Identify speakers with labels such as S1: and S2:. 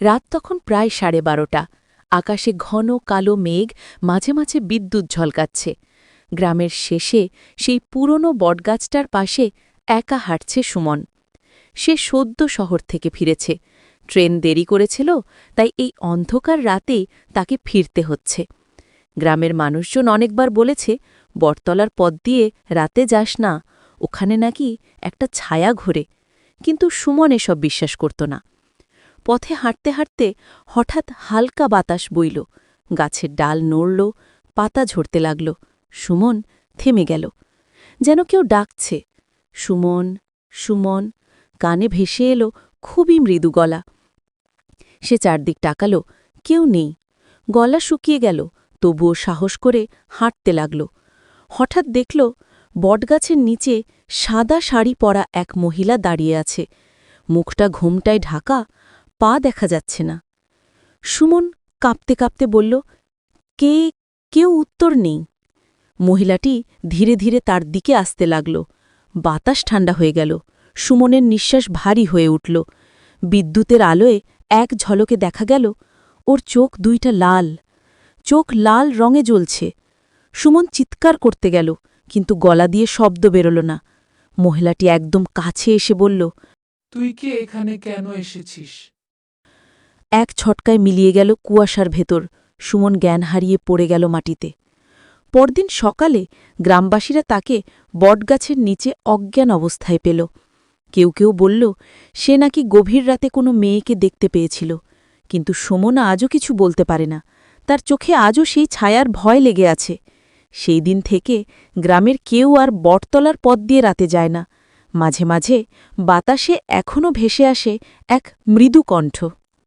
S1: রাত তখন প্রায় 12:30। আকাশে ঘন কালো মেঘ, মাঝে মাঝে বিদ্যুৎ ঝলকাচ্ছে। গ্রামের শেষে সেই পুরনো বটগাছটার পাশে একা হাঁটছে সুমন। সে সদ্য শহর থেকে ফিরেছে। ট্রেন দেরি করেছিল, তাই এই অন্ধকার রাতেই তাকে ফিরতে হচ্ছে। গ্রামের মানুষজন অনেকবার বলেছে, বটতলার পথ দিয়ে রাতে যাস না, ওখানে নাকি একটা ছায়া ঘোরে। কিন্তু সুমন এসব বিশ্বাস করত না। পথে হাঁটতে হাঁটতে হঠাৎ হালকা বাতাস বইল, গাছের ডাল নড়ল, পাতা ঝরতে লাগল। সুমন থেমে গেল, যেন কেউ ডাকছে, সুমন, সুমন। কানে ভেসে এলো খুবই মৃদু গলা। সে চারদিক তাকাল, কেউ নেই। গলা শুকিয়ে গেল, তবুও সাহস করে হাঁটতে লাগল। হঠাৎ দেখল বটগাছের নিচে সাদা শাড়ি পরা এক মহিলা দাঁড়িয়ে আছে। মুখটা ঘোমটায় ঢাকা, পা দেখা যাচ্ছে না। সুমন কাঁপতে কাঁপতে বলল, কে? কেউ উত্তর নেই। মহিলাটি ধীরে ধীরে তার দিকে আসতে লাগল। বাতাস ঠান্ডা হয়ে গেল। সুমনের নিঃশ্বাস ভারী হয়ে উঠল। বিদ্যুতের আলোয় এক ঝলকে দেখা গেল ওর চোখ দুইটা লাল, চোখ লাল রঙে জ্বলছে। সুমন চিৎকার করতে গেল, কিন্তু গলা দিয়ে শব্দ বেরোল না। মহিলাটি একদম কাছে এসে বলল,
S2: তুই কি এখানে কেন এসেছিস?
S1: এক ছটকায় মিলিয়ে গেল কুয়াশার ভেতর। সুমন জ্ঞান হারিয়ে পড়ে গেল মাটিতে। পরদিন সকালে গ্রামবাসীরা তাকে বটগাছের নিচে অজ্ঞান অবস্থায় পেল। কেউ কেউ বলল সে নাকি গভীর রাতে কোনো মেয়েকে দেখতে পেয়েছিল, কিন্তু সুমন আজও কিছু বলতে পারে না। তার চোখে আজও সেই ছায়ার ভয় লেগে আছে। সেই দিন থেকে গ্রামের কেউ আর বটতলার পথ দিয়ে রাতে যায় না। মাঝে মাঝে বাতাসে এখনও ভেসে আসে এক মৃদু কণ্ঠ।